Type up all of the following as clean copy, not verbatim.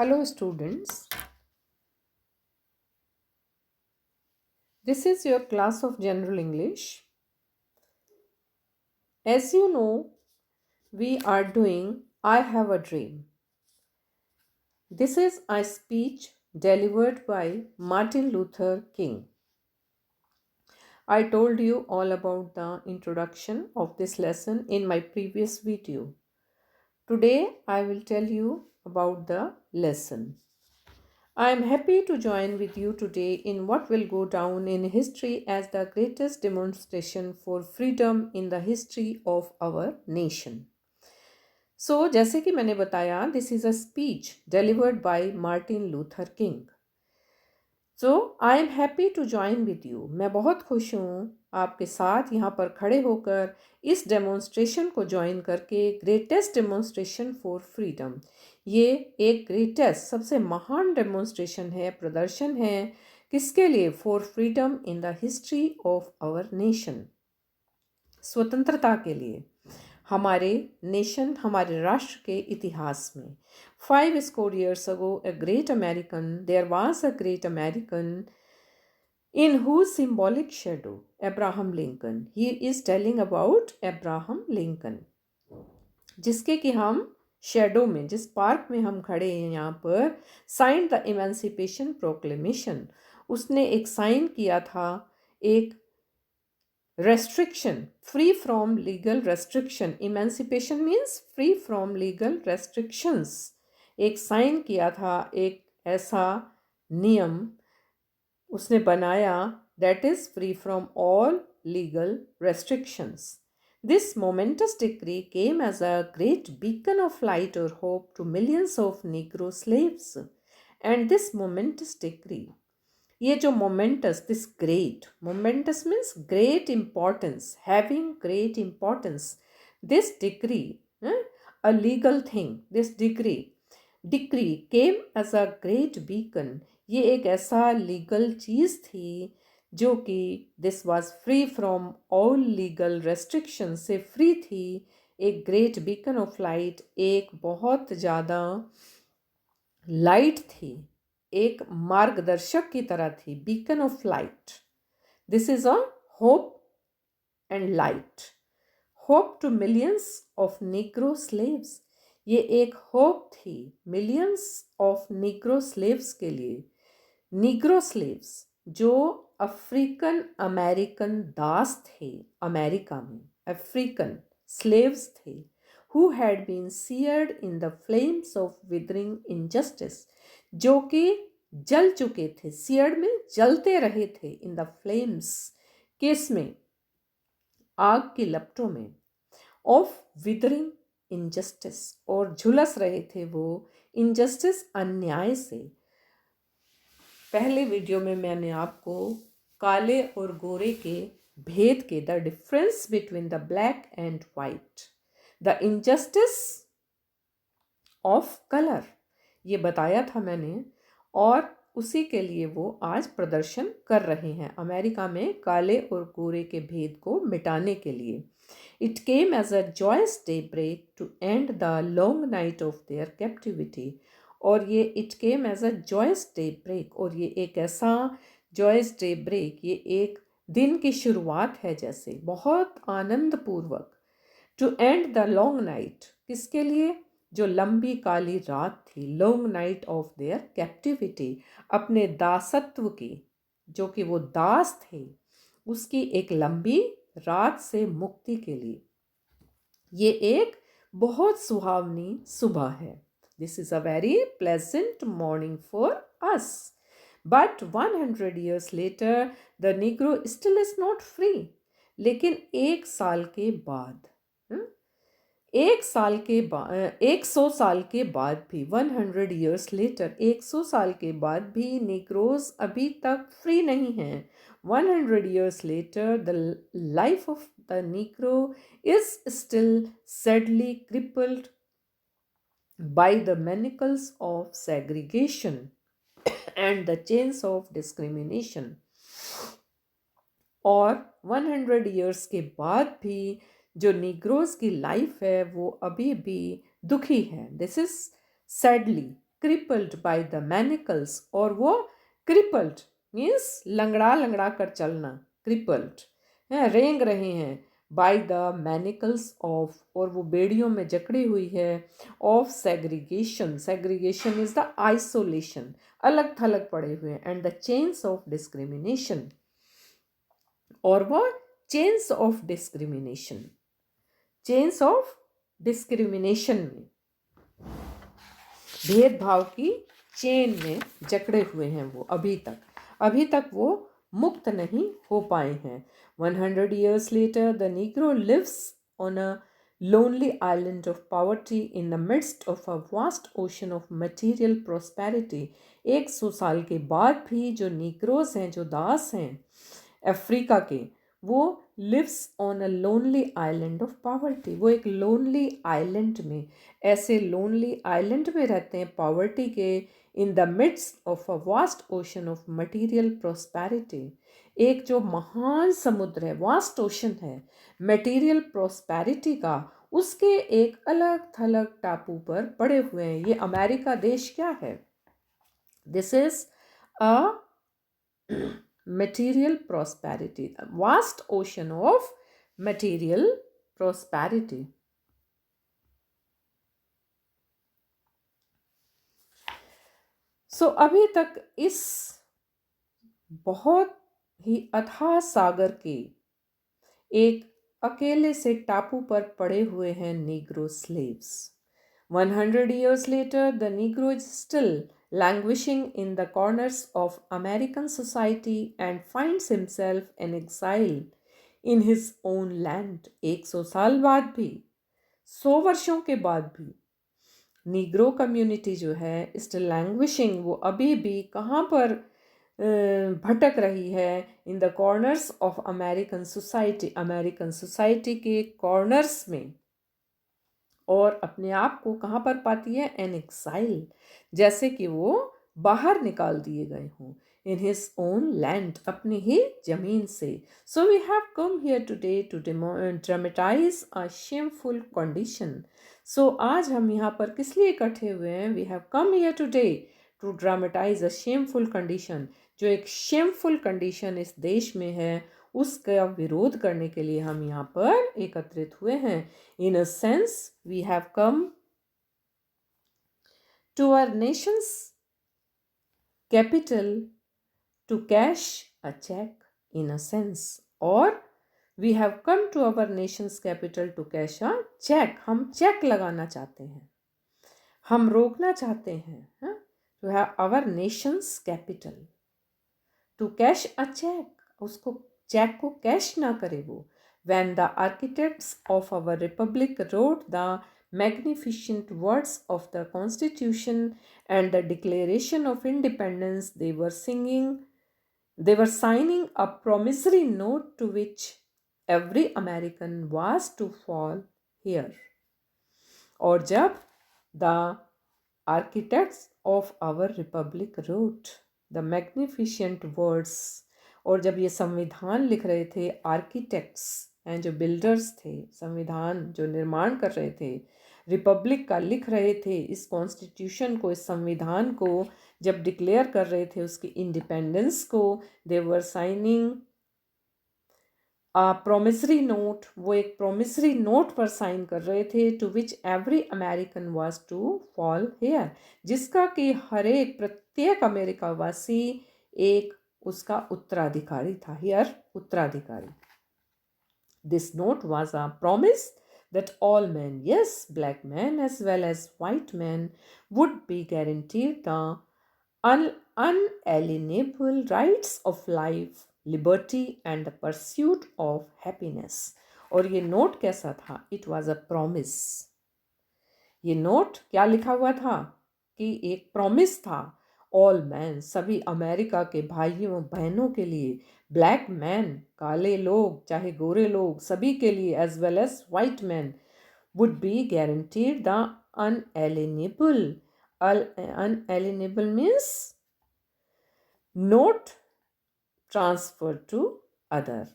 Hello, students. This is your class of General English. As you know, we are doing I Have a Dream. This is a speech delivered by Martin Luther King. I told you all about the introduction of this lesson in my previous video. Today, I will tell you about the lesson. I am happy to join with you today in what will go down in history as the greatest demonstration for freedom in the history of our nation. So, जैसे कि मैंने बताया, this is a speech delivered by Martin Luther King. So I am happy to join with you. मैं बहुत खुश हूँ आपके साथ यहाँ पर खड़े होकर इस डेमोन्स्ट्रेशन को ज्वाइन करके ग्रेटेस्ट डेमोन्स्ट्रेशन फॉर फ्रीडम। ये एक ग्रेटेस्ट सबसे महान डेमोन्स्ट्रेशन है, प्रदर्शन है किसके लिए? For freedom in the history of our nation, स्वतंत्रता के लिए हमारे नेशन, हमारे राष्ट्र के इतिहास में। 5 score years ago, there was a great American in whose symbolic shadow, Abraham Lincoln. He is telling about Abraham Lincoln, जिसके कि हम शेडो में, जिस पार्क में हम खड़े हैं यहाँ पर, साइन द इमेंसिपेशन प्रोक्लेमेशन, उसने एक साइन किया था, एक restriction, free from legal restriction. Emancipation means free from legal restrictions. एक साइन किया था, एक ऐसा नियम उसने बनाया that is free from all legal restrictions. This momentous decree came as a great beacon of light or hope to millions of Negro slaves. And this momentous decree, ये जो momentous, this great, momentous means great importance, having great importance. This decree, a legal thing, this decree came as a great beacon. ये एक ऐसा legal चीज़ थी जो कि this was free from all legal restrictions, से free थी, एक great beacon of light, एक बहुत ज़्यादा लाइट थी, एक मार्गदर्शक की तरह थी, beacon of light. This is a hope and light, hope to millions of negro slaves. ये एक होप थी मिलियंस ऑफ निग्रो स्लेव्स के लिए. निग्रो स्लेव्स जो अफ्रीकन अमेरिकन दास थे अमेरिका में, अफ्रीकन स्लेव्स थे, who had been seared in the flames of withering injustice, जो कि जल चुके थे, seared में जलते रहे थे, in the flames, किस में? आग की लपटों में, of withering injustice, और झुलस रहे थे वो injustice, अन्याय से. पहले वीडियो में मैंने आपको काले और गोरे के भेद के, the difference between the black and white, the injustice of colour, ये बताया था मैंने, और उसी के लिए वो आज प्रदर्शन कर रहे हैं अमेरिका में काले और गोरे के भेद को मिटाने के लिए. It came as a joyous day break to end the long night of their captivity. और ये it came as a joyous day break, और ये एक ऐसा जॉयस डे ब्रेक, ये एक दिन की शुरुआत है जैसे, बहुत आनंदपूर्वक. To end the long night, किसके लिए? जो लंबी काली रात थी, long night of their captivity, अपने दासत्व की, जो कि वो दास थे, उसकी एक लंबी रात से मुक्ति के लिए. ये एक बहुत सुहावनी सुबह है. This is a very pleasant morning for us. But 100 years later the negro still is not free. लेकिन 1 साल के बाद, 100 साल के बाद भी, 100 years लेटर, 100 साल के बाद भी निग्रोज अभी तक फ्री नहीं हैं. 100 years later the life of the negro is still sadly crippled by the manacles of segregation and the chains of discrimination. और 100 years के बाद भी जो निग्रोज की लाइफ है वो अभी भी दुखी है. This is sadly crippled by the manacles, और वो crippled means लंगड़ा लंगड़ा कर चलना, crippled है, रेंग रहे हैं, by the manacles of, और वो बेड़ियों में जकड़ी हुई है, of segregation, segregation is the isolation, अलग थलग पड़े हुए हैं, and the chains of discrimination, और वो chains of discrimination, chains of discrimination में, भेदभाव की चेन में जकड़े हुए हैं वो अभी तक वो मुक्त नहीं हो पाए हैं. 100 years later, the Negro lives on a lonely island of poverty in the midst of a vast ocean of material prosperity. 100 साल के बाद भी जो नीग्रोस हैं, जो दास हैं अफ्रीका के, वो lives on a lonely island of poverty, वो एक लोनली आइलैंड में, ऐसे लोनली आइलैंड में रहते हैं पॉवर्टी के, in the midst of a vast ocean of material prosperity, एक जो महान समुद्र है, वास्ट ओशन है मटीरियल प्रोस्पैरिटी का, उसके एक अलग थलग टापू पर पड़े हुए हैं. ये अमेरिका देश क्या है? This is a material prosperity, a vast ocean of material prosperity. So अभी तक इस बहुत ही अथाह सागर के एक अकेले से टापू पर पड़े हुए हैं Negro slaves. 100 years later, the Negro is still languishing in the corners of American society and finds himself in exile in his own land. 100 साल बाद भी, 100 वर्षों के बाद भी नीग्रो कम्युनिटी जो है स्टिल लैंग्विशिंग, वो अभी भी कहाँ पर भटक रही है, in the corners of American society के कॉर्नर्स में, और अपने आप को कहाँ पर पाती है? एन एक्साइल, जैसे कि वो बाहर निकाल दिए गए हों, इन हिज ओन लैंड, अपनी ही जमीन से. So we have come here today to dramatise a shameful condition. So आज हम यहाँ पर किस लिए इकट्ठे हुए हैं? We have come here today to dramatise a shameful condition, जो एक शेमफुल कंडीशन इस देश में है, उसका विरोध करने के लिए हम यहाँ पर एकत्रित हुए हैं. In a sense, we have come to our nation's capital to cash a check, in a sense. और we have come to our nation's capital to cash a check. हम चेक लगाना चाहते हैं, हम रोकना चाहते हैं. To have our nation's capital to cash a check, उसको चेक को कैश ना करे वो. When the architects of our republic wrote the magnificent words of the Constitution and the Declaration of Independence, they were signing a promissory note to which every American was to fall here. और जब the architects of our republic wrote the magnificent words, और जब ये संविधान लिख रहे थे, architects हैं जो बिल्डर्स थे, संविधान जो निर्माण कर रहे थे, रिपब्लिक का लिख रहे थे, इस कॉन्स्टिट्यूशन को, इस संविधान को जब डिक्लेयर कर रहे थे, उसकी इंडिपेंडेंस को, they were signing promissory note, वो एक प्रोमिसरी नोट पर साइन कर रहे थे, to which every American was to fall heir, जिसका कि हर एक प्रत्येक अमेरिकावासी एक उसका उत्तराधिकारी था, हियर उत्तराधिकारी. This note was a promise that all men, yes, black men as well as white men, would be guaranteed the unalienable rights of life, liberty and the pursuit of happiness. और ये note कैसा था? It was a promise. ये note क्या लिखा हुआ था? कि एक प्रॉमिस था. ऑल मैन, सभी अमेरिका के भाइयों बहनों के लिए, ब्लैक मैन, काले लोग चाहे गोरे लोग, सभी के लिए, as well as white man, would be guaranteed the unalienable. Unalienable means not transferred to other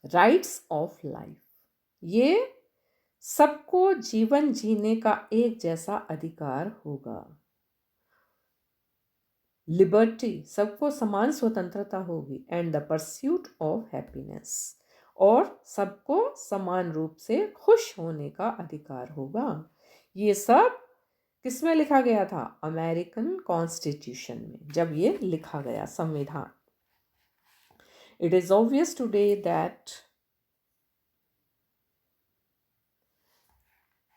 rights of life. ये सबको जीवन जीने का एक जैसा अधिकार होगा। लिबर्टी, सबको समान स्वतंत्रता होगी। And the pursuit of happiness, और सबको समान रूप से खुश होने का अधिकार होगा। ये सब किसमें लिखा गया था? अमेरिकन कॉन्स्टिट्यूशन में, जब ये लिखा गया संविधान। It is obvious today that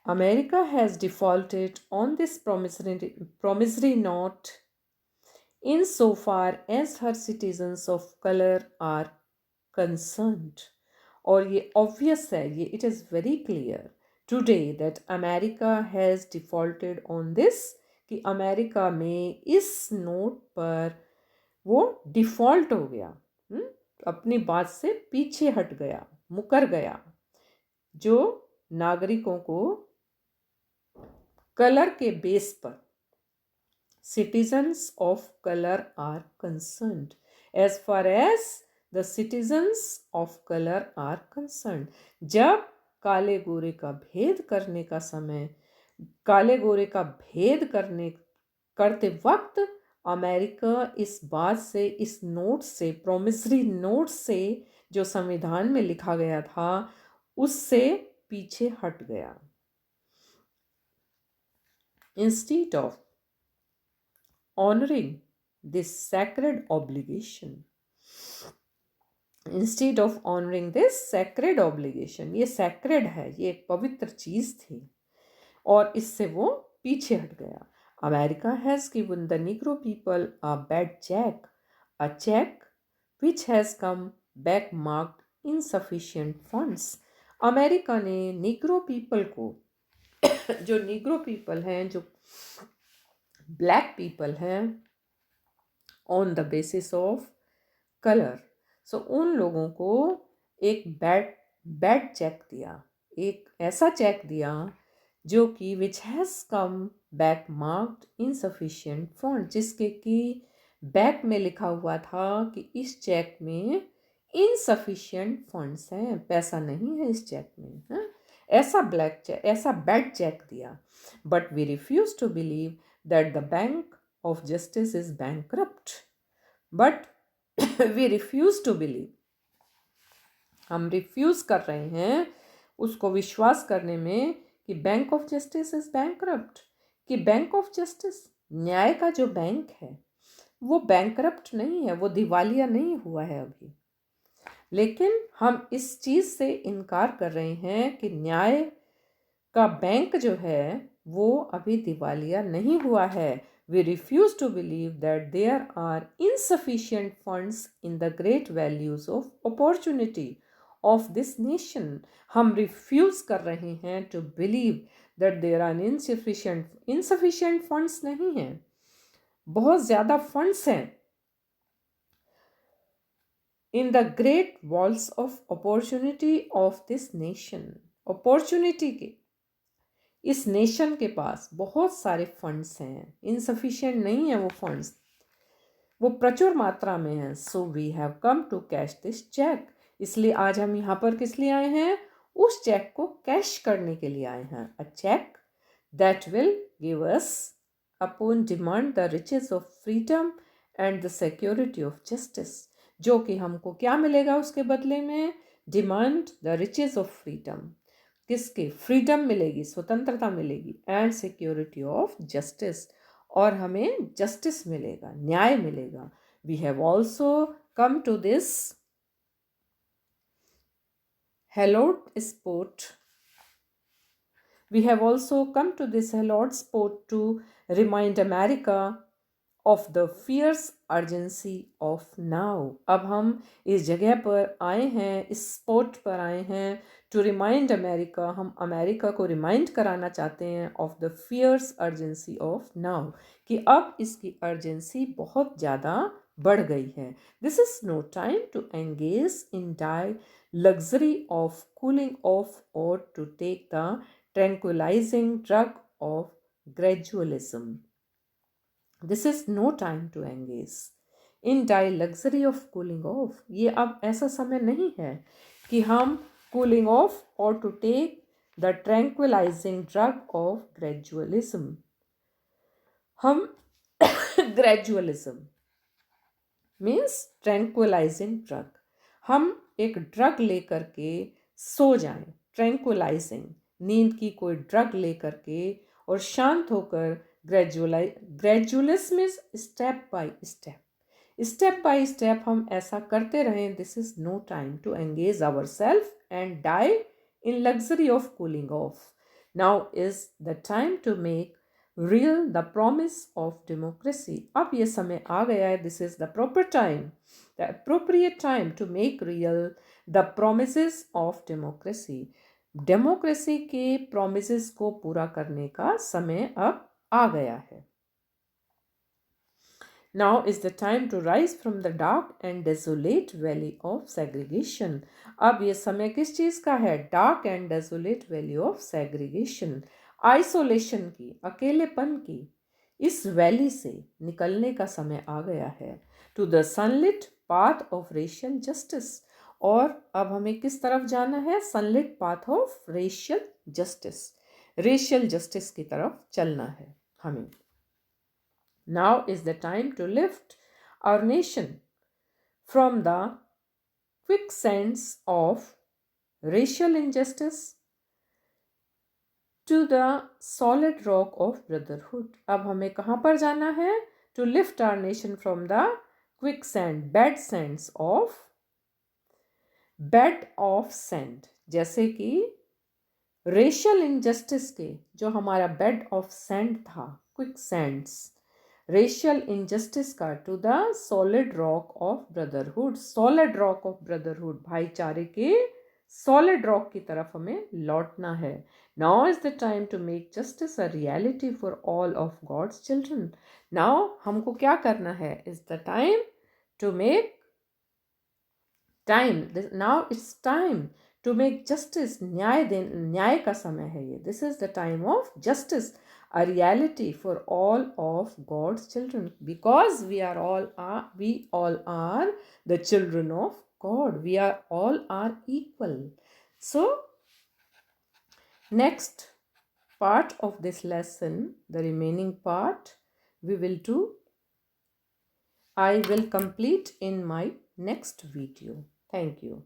America has defaulted on this promissory note insofar as her citizens of color are concerned. और ये obvious है, ये it is very clear today that America has defaulted on this, कि America में इस note पर वो default हो गया, अपनी बात से पीछे हट गया, मुकर गया। जो नागरिकों को कलर के बेस पर, citizens of color are concerned, as far as the citizens of color are concerned, जब काले गोरे का भेद करने का समय, काले गोरे का भेद करते वक्त अमेरिका इस बात से, इस नोट से, प्रोमिसरी नोट से, जो संविधान में लिखा गया था, उससे पीछे हट गया। Instead of honoring this sacred obligation, ये sacred है, ये एक पवित्र चीज थी, और इससे वो पीछे हट गया। America has given the Negro people a bad check which has come back marked insufficient funds. America ने निग्रो पीपल को, जो निग्रो पीपल हैं, जो ब्लैक पीपल हैं, on the basis of colour, so उन लोगों को एक बैड चेक दिया, एक ऐसा चेक दिया जो कि which has come back marked insufficient fund, जिसके कि बैक में लिखा हुआ था कि इस चेक में इनसफिशिएंट फंड्स हैं, पैसा नहीं है इस चेक में, है? ऐसा बैड चेक दिया। But we refuse to believe that the bank of justice is bankrupt. But we refuse to believe, हम रिफ्यूज कर रहे हैं उसको विश्वास करने में कि bank of justice is bankrupt, कि बैंक ऑफ जस्टिस, न्याय का जो बैंक है, वो बैंकरप्ट नहीं है, वो दिवालिया नहीं हुआ है अभी। लेकिन हम इस चीज़ से इनकार कर रहे हैं कि न्याय का बैंक जो है वो अभी दिवालिया नहीं हुआ है। We refuse to believe that there are insufficient funds in the great values of opportunity of this nation. हम refuse कर रहे हैं to believe that there are insufficient funds नहीं हैं, बहुत ज़्यादा funds हैं in the great walls of opportunity of this nation. Opportunity के इस नेशन के पास बहुत सारे फंड्स हैं, इनसफिशिएंट नहीं है वो फंड्स, वो प्रचुर मात्रा में हैं। So we have come to cash this check, इसलिए आज हम यहाँ पर किस लिए आए हैं? उस चेक को कैश करने के लिए आए हैं। A cheque that will give us upon demand the riches of freedom and the security of justice, जो कि हमको क्या मिलेगा उसके बदले में? Demand the riches of freedom, किसके? फ्रीडम मिलेगी, स्वतंत्रता मिलेगी, एंड सिक्योरिटी ऑफ जस्टिस, और हमें जस्टिस मिलेगा, न्याय मिलेगा। We have also come to this hallowed sport. We have also come to this hallowed sport to remind America of the fierce urgency of now. अब हम इस जगह पर आए हैं, इस स्पोर्ट पर आए हैं, टू रिमाइंड अमेरिका, हम अमेरिका को रिमाइंड कराना चाहते हैं of the fierce urgency of now, कि अब इसकी अर्जेंसी बहुत ज़्यादा बढ़ गई है। This is no time to engage in die luxury of cooling off or to take the tranquilizing drug of gradualism. This is no time to engage in die luxury of cooling off. ये अब ऐसा समय नहीं है कि हम cooling off or to take the tranquilizing drug of gradualism. हम gradualism means ट्रैंक्विलाइजिंग drug, हम एक ड्रग लेकर के सो जाएं, ट्रैंक्विलाइजिंग नींद की कोई ड्रग लेकर के और शांत होकर gradualism is step by step हम ऐसा करते रहें. This is no time to engage our self and die in luxury of cooling off. Now is the time to make real the promise of democracy. अब ये समय आ गया है. This is the proper time, the appropriate time to make real the promise of democracy. Democracy के promise को पूरा करने का समय अब आ गया है. Now is the time to rise from the dark and desolate valley of segregation. अब ये समय किस चीज़ का है? Dark and desolate valley of segregation, isolation की, अकेलेपन की इस वैली से निकलने का समय आ गया है. To the sunlit path of racial justice. और अब हमें किस तरफ जाना है? Sunlit path of racial justice, racial justice की तरफ चलना है हमें. Now is the time to lift our nation from the quicksands of racial injustice to the solid rock of brotherhood. अब हमें कहाँ पर जाना है? To lift our nation from the quicksand, bed of sand. जैसे कि रेशियल इनजस्टिस के जो हमारा बेड ऑफ सैंड था, क्विकसैंड्स, रेशियल इनजस्टिस का to the solid rock of brotherhood, solid rock of brotherhood, भाईचारे के सॉलिड रॉक की तरफ हमें लौटना है. Now is the time to make justice a reality for all of God's children. Now हमको क्या करना है? Is the time to make now it's time to make justice. न्याय का समय है ये. This is the time of justice, a reality for all of God's children, because we all are the children of God. We all are equal. So next part of this lesson, the remaining part we will do, I will complete in my next video. Thank you.